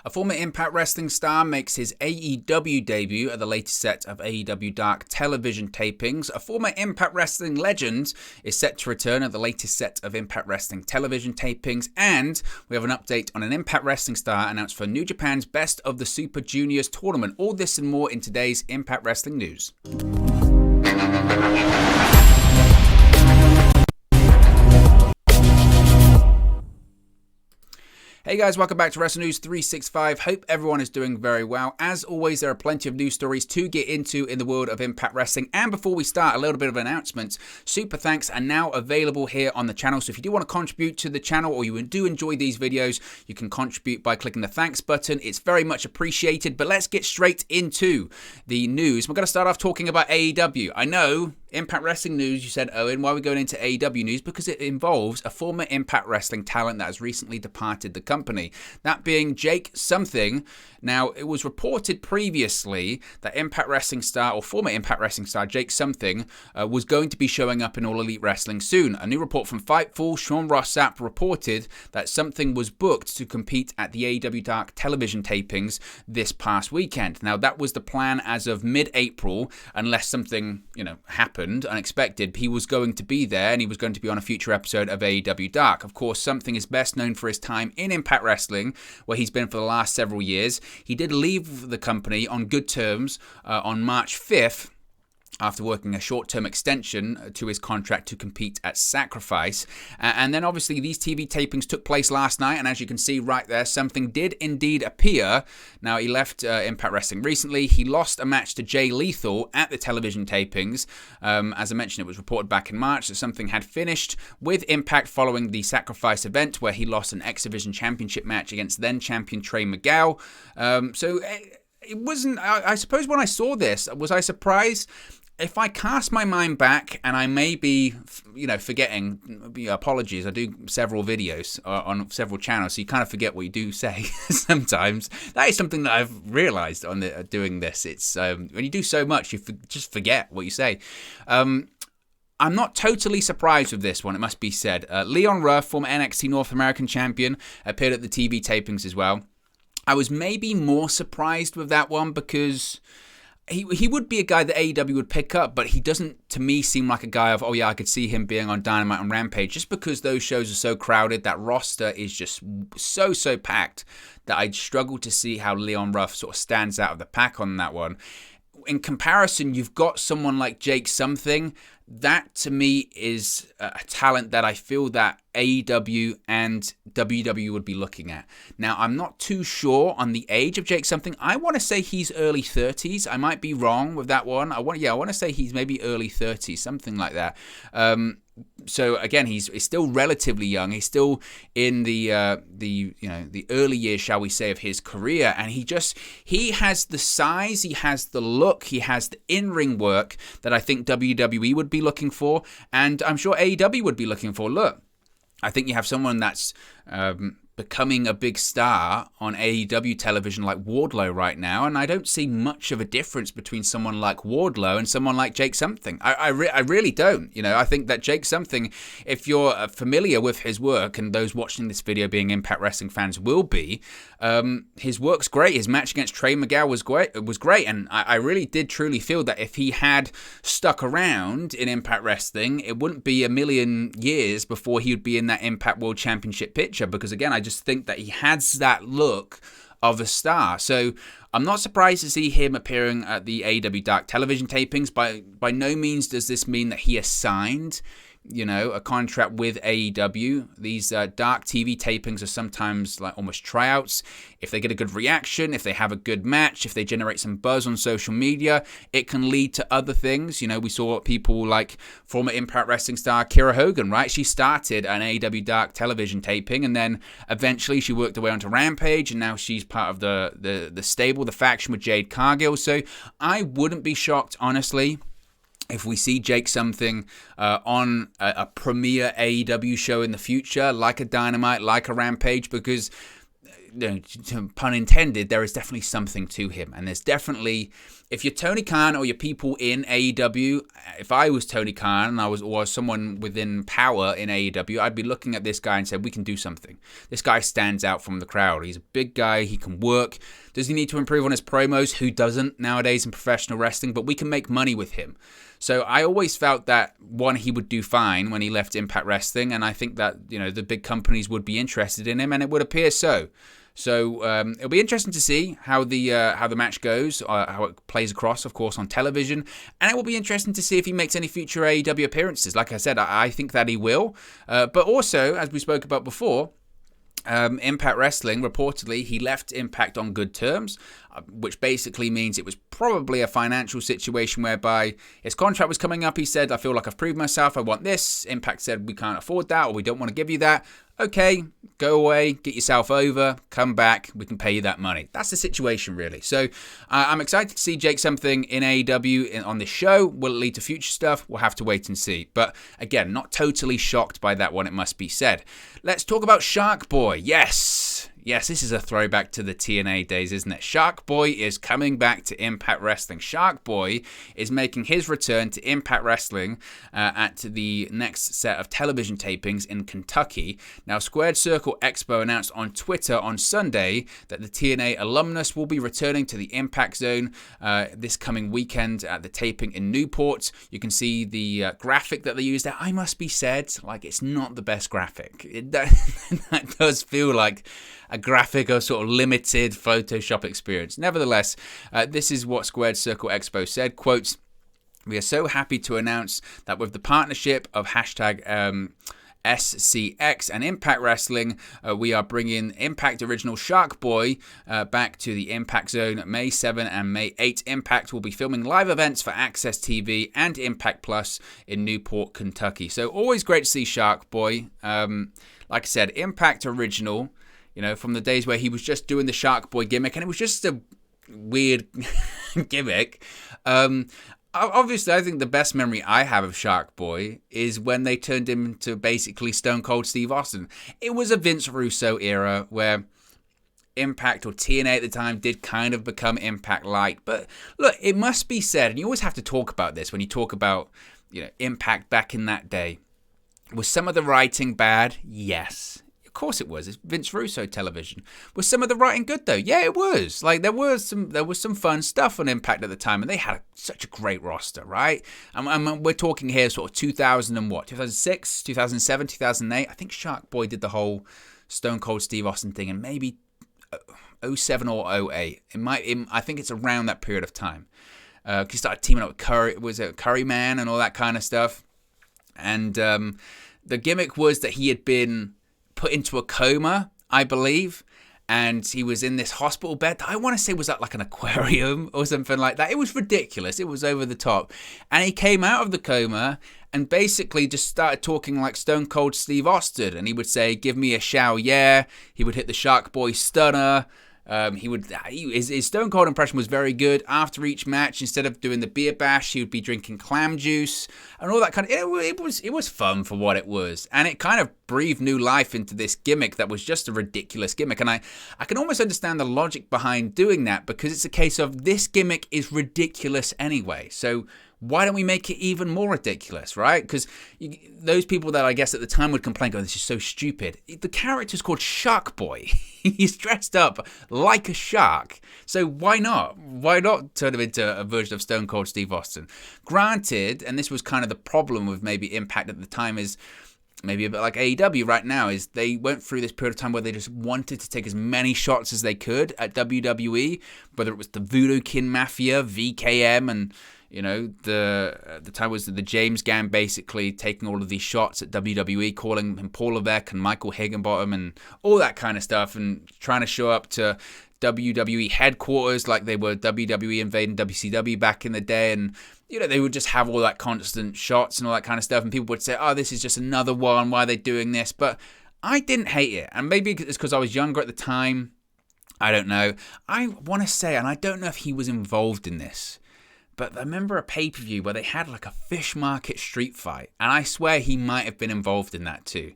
A former Impact Wrestling star makes his AEW debut at the latest set of AEW Dark television tapings. A former Impact Wrestling legend is set to return at the latest set of Impact Wrestling television tapings. And we have an update on an Impact Wrestling star announced for New Japan's Best of the Super Juniors tournament. All this and more in today's Impact Wrestling news. Hey guys, welcome back to Wrestle News 365. Hope everyone is doing very well. As always, there are plenty of news stories to get into in the world of Impact Wrestling. And before we start, a little bit of announcements. Super thanks are now available here on the channel. So if you do want to contribute to the channel or you do enjoy these videos, you can contribute by clicking the thanks button. It's very much appreciated. But let's get straight into the news. We're going to start off talking about AEW. I know Impact Wrestling news, you said, Owen, why are we going into AEW news? Because it involves a former Impact Wrestling talent that has recently departed the company. That being Jake something. Now, it was reported previously that Impact Wrestling star, or former Impact Wrestling star, Jake something, was going to be showing up in All Elite Wrestling soon. A new report from Fightful, Sean Ross Sapp reported that something was booked to compete at the AEW Dark television tapings this past weekend. Now, that was the plan as of mid-April, unless something, happened unexpected. He was going to be there and he was going to be on a future episode of AEW Dark. Of course, something is best known for his time in Impact Wrestling, where he's been for the last several years. He did leave the company on good terms on March 5th. After working a short-term extension to his contract to compete at Sacrifice. And then obviously these TV tapings took place last night, and as you can see right there, something did indeed appear. Now, he left Impact Wrestling recently. He lost a match to Jay Lethal at the television tapings. As I mentioned, it was reported back in March that something had finished with Impact following the Sacrifice event, where he lost an X Division Championship match against then-champion Trey Miguel. It wasn't, I suppose when I saw this, was I surprised? If I cast my mind back, and I may be, forgetting, apologies, I do several videos on several channels, so you kind of forget what you do say sometimes. That is something that I've realized on doing this. It's when you do so much, you just forget what you say. I'm not totally surprised with this one, it must be said. Leon Ruff, former NXT North American champion, appeared at the TV tapings as well. I was maybe more surprised with that one because he would be a guy that AEW would pick up, but he doesn't, to me, seem like a guy of, I could see him being on Dynamite and Rampage, just because those shows are so crowded. That roster is just so packed that I'd struggle to see how Leon Ruff sort of stands out of the pack on that one. In comparison, you've got someone like Jake something. That, to me, is a talent that I feel that AEW and WWE would be looking at. Now, I'm not too sure on the age of Jake something. I want to say he's early 30s. I might be wrong with that one. I want to say he's maybe early 30s, something like that. So again, he's still relatively young. He's still in the early years, shall we say, of his career, and he has the size, he has the look, he has the in-ring work that I think WWE would be looking for, and I'm sure AEW would be looking for. Look, I think you have someone that's becoming a big star on AEW television like Wardlow right now, and I don't see much of a difference between someone like Wardlow and someone like Jake something. I really don't. I think that Jake something, if you're familiar with his work, and those watching this video being Impact Wrestling fans will be, his work's great. His match against Trey Miguel was great, and I really did truly feel that if he had stuck around in Impact Wrestling, it wouldn't be a million years before he would be in that Impact World Championship picture, because again, I just think that he has that look of a star. So I'm not surprised to see him appearing at the AEW Dark television tapings. By no means does this mean that he has signed a contract with AEW. These Dark TV tapings are sometimes like almost tryouts. If they get a good reaction, if they have a good match, if they generate some buzz on social media, it can lead to other things. We saw people like former Impact Wrestling star Kiera Hogan, right? She started an AEW Dark television taping, and then eventually she worked her way onto Rampage, and now she's part of the stable, the faction with Jade Cargill. So I wouldn't be shocked, honestly, if we see Jake something on a premier AEW show in the future, like a Dynamite, like a Rampage, because pun intended, there is definitely something to him. And there's definitely, if you're Tony Khan or your people in AEW, if I was Tony Khan and I was someone within power in AEW, I'd be looking at this guy and say, we can do something. This guy stands out from the crowd. He's a big guy. He can work. Does he need to improve on his promos? Who doesn't nowadays in professional wrestling? But we can make money with him. So I always felt that, one, he would do fine when he left Impact Wrestling, and I think that, the big companies would be interested in him, and it would appear so. So it'll be interesting to see how the match goes, how it plays across, of course, on television, and it will be interesting to see if he makes any future AEW appearances. Like I said, I think that he will, but also, as we spoke about before, Impact Wrestling, reportedly, he left Impact on good terms, which basically means it was probably a financial situation whereby his contract was coming up. He said, I feel like I've proved myself. I want this. Impact said, we can't afford that, or we don't want to give you that. Okay, go away, get yourself over, come back, we can pay you that money. That's the situation, really. So I'm excited to see Jake something in AEW on this show. Will it lead to future stuff? We'll have to wait and see. But again, not totally shocked by that one, it must be said. Let's talk about Shark Boy. Yes, this is a throwback to the TNA days, isn't it? Shark Boy is coming back to Impact Wrestling. Shark Boy is making his return to Impact Wrestling at the next set of television tapings in Kentucky. Now, Squared Circle Expo announced on Twitter on Sunday that the TNA alumnus will be returning to the Impact Zone this coming weekend at the taping in Newport. You can see the graphic that they used there. I must be said, it's not the best graphic. That does feel like a graphic or sort of limited Photoshop experience. Nevertheless, this is what Squared Circle Expo said, quote, "We are so happy to announce that with the partnership of hashtag SCX and Impact Wrestling, we are bringing Impact Original Shark Boy back to the Impact Zone May 7 and May 8. Impact will be filming live events for Access TV and Impact Plus in Newport, Kentucky." So always great to see Shark Boy. Like I said, Impact Original, from the days where he was just doing the Shark Boy gimmick, and it was just a weird gimmick. Obviously, I think the best memory I have of Shark Boy is when they turned him into basically Stone Cold Steve Austin. It was a Vince Russo era where Impact, or TNA at the time, did kind of become Impact Light. But look, it must be said, and you always have to talk about this when you talk about Impact back in that day. Was some of the writing bad? Yes. Of course it was. It's Vince Russo television. Was some of the writing good though? Yeah, it was. There was some fun stuff on Impact at the time, and they had such a great roster, right? And we're talking here sort of 2006, 2007, 2008. I think Shark Boy did the whole Stone Cold Steve Austin thing, and maybe 07 or 08. I think it's around that period of time. He started teaming up with Curry. Was it Curry Man and all that kind of stuff? And the gimmick was that he had been put into a coma, I believe, and he was in this hospital bed. I want to say was that like an aquarium or something like that. It was ridiculous. It was over the top. And he came out of the coma and basically just started talking like Stone Cold Steve Austin. And he would say, "Give me a shower, yeah." He would hit the Shark Boy Stunner. His Stone Cold impression was very good. After each match, instead of doing the beer bash, he would be drinking clam juice and all that kind of. It was fun for what it was, and it kind of breathed new life into this gimmick that was just a ridiculous gimmick. And I can almost understand the logic behind doing that, because it's a case of this gimmick is ridiculous anyway. So why don't we make it even more ridiculous, right? Because those people that I guess at the time would complain, "Oh, this is so stupid." The character's called Shark Boy. He's dressed up like a shark. So why not? Why not turn him into a version of Stone Cold Steve Austin? Granted, and this was kind of the problem with maybe Impact at the time, is maybe a bit like AEW right now, is they went through this period of time where they just wanted to take as many shots as they could at WWE, whether it was the Voodoo Kin Mafia, VKM, and the time was the James Gang basically taking all of these shots at WWE, calling him Paul Levesque and Michael Higginbottom and all that kind of stuff, and trying to show up to WWE headquarters like they were WWE invading WCW back in the day, and they would just have all that constant shots and all that kind of stuff, and people would say, "Oh, this is just another one, why are they doing this?" But I didn't hate it, and maybe it's because I was younger at the time, I don't know. I want to say, and I don't know if he was involved in this, but I remember a pay-per-view where they had like a fish market street fight, and I swear he might have been involved in that too.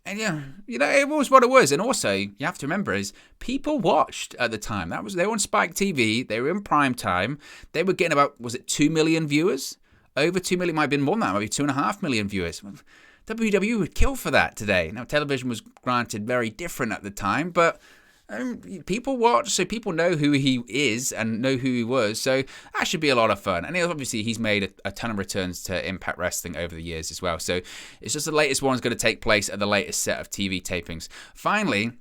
And yeah, it was what it was. And also, you have to remember is people watched at the time. They were on Spike TV. They were in prime time. They were getting about, was it 2 million viewers? Over 2 million, might have been more than that, maybe 2.5 million viewers. WWE would kill for that today. Now, television was granted very different at the time, but people watch, so people know who he is and know who he was. So that should be a lot of fun. And obviously, he's made a ton of returns to Impact Wrestling over the years as well. So it's just the latest one's going to take place at the latest set of TV tapings. Finally,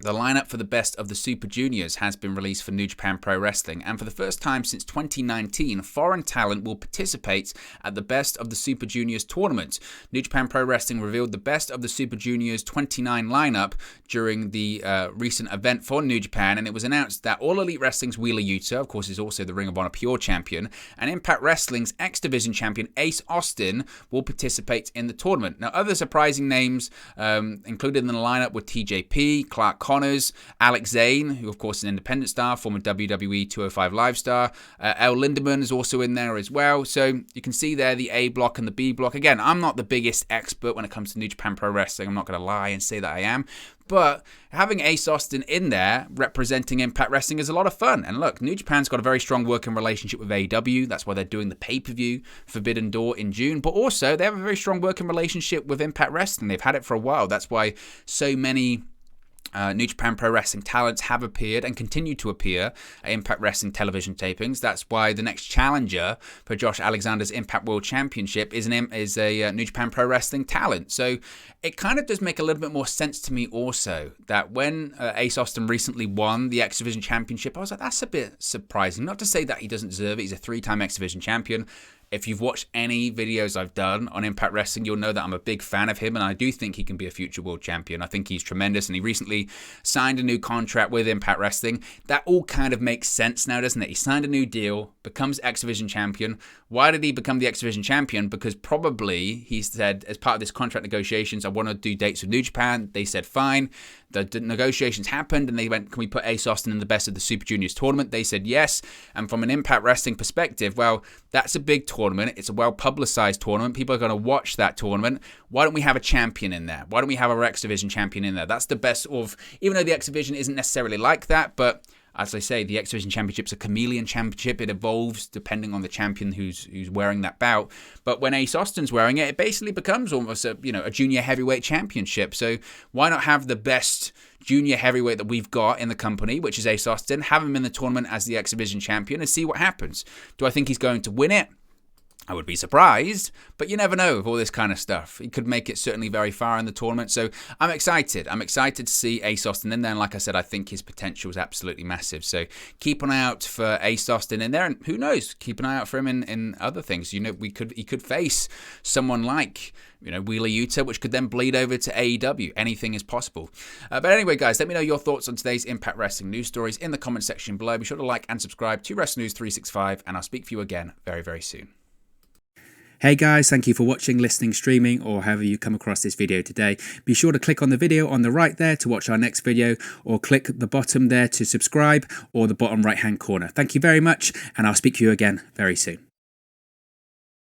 the lineup for the Best of the Super Juniors has been released for New Japan Pro Wrestling, and for the first time since 2019, foreign talent will participate at the Best of the Super Juniors tournament. New Japan Pro Wrestling revealed the Best of the Super Juniors 29 lineup during the recent event for New Japan, and it was announced that All Elite Wrestling's Wheeler Yuta, of course, is also the Ring of Honor Pure Champion, and Impact Wrestling's X Division Champion Ace Austin will participate in the tournament. Now, other surprising names included in the lineup were TJP, Clark Connors, Alex Zane, who of course is an independent star, former WWE 205 Live star. El Lindemann is also in there as well. So you can see there the A block and the B block. Again, I'm not the biggest expert when it comes to New Japan Pro Wrestling. I'm not going to lie and say that I am. But having Ace Austin in there representing Impact Wrestling is a lot of fun. And look, New Japan's got a very strong working relationship with AEW. That's why they're doing the pay-per-view Forbidden Door in June. But also, they have a very strong working relationship with Impact Wrestling. They've had it for a while. That's why so many New Japan Pro Wrestling talents have appeared and continue to appear at Impact Wrestling television tapings. That's why the next challenger for Josh Alexander's Impact World Championship is a New Japan Pro Wrestling talent. So it kind of does make a little bit more sense to me also that when Ace Austin recently won the X Division Championship, I was like, that's a bit surprising. Not to say that he doesn't deserve it. He's a 3-time X Division champion. If you've watched any videos I've done on Impact Wrestling, you'll know that I'm a big fan of him, and I do think he can be a future world champion. I think he's tremendous, and he recently signed a new contract with Impact Wrestling. That all kind of makes sense now, doesn't it? He signed a new deal, becomes X Division champion. Why did he become the X Division champion? Because probably he said, as part of this contract negotiations, I want to do dates with New Japan. They said, fine. The negotiations happened, and they went, can we put Ace Austin in the Best of the Super Juniors tournament? They said yes. And from an Impact Wrestling perspective, well, that's a big tournament. It's a well-publicized tournament. People are going to watch that tournament. Why don't we have a champion in there? Why don't we have a X Division champion in there? That's the best of, even though the X Division isn't necessarily like that, but as I say, the X Division Championship's a chameleon championship. It evolves depending on the champion who's wearing that bout. But when Ace Austin's wearing it, it basically becomes almost a junior heavyweight championship. So why not have the best junior heavyweight that we've got in the company, which is Ace Austin, have him in the tournament as the X Division champion and see what happens? Do I think he's going to win it? I would be surprised, but you never know with all this kind of stuff. He could make it certainly very far in the tournament, so I'm excited. I'm excited to see Ace Austin in there, and like I said, I think his potential is absolutely massive. So keep an eye out for Ace Austin in there, and who knows, keep an eye out for him in other things. He could face someone like Wheeler Yuta, which could then bleed over to AEW. Anything is possible. But anyway, guys, let me know your thoughts on today's Impact Wrestling news stories in the comment section below. Be sure to like and subscribe to Wrestling News 365, and I'll speak for you again very, very soon. Hey guys, thank you for watching, listening, streaming, or however you come across this video today. Be sure to click on the video on the right there to watch our next video, or click the bottom there to subscribe, or the bottom right hand corner. Thank you very much, and I'll speak to you again very soon.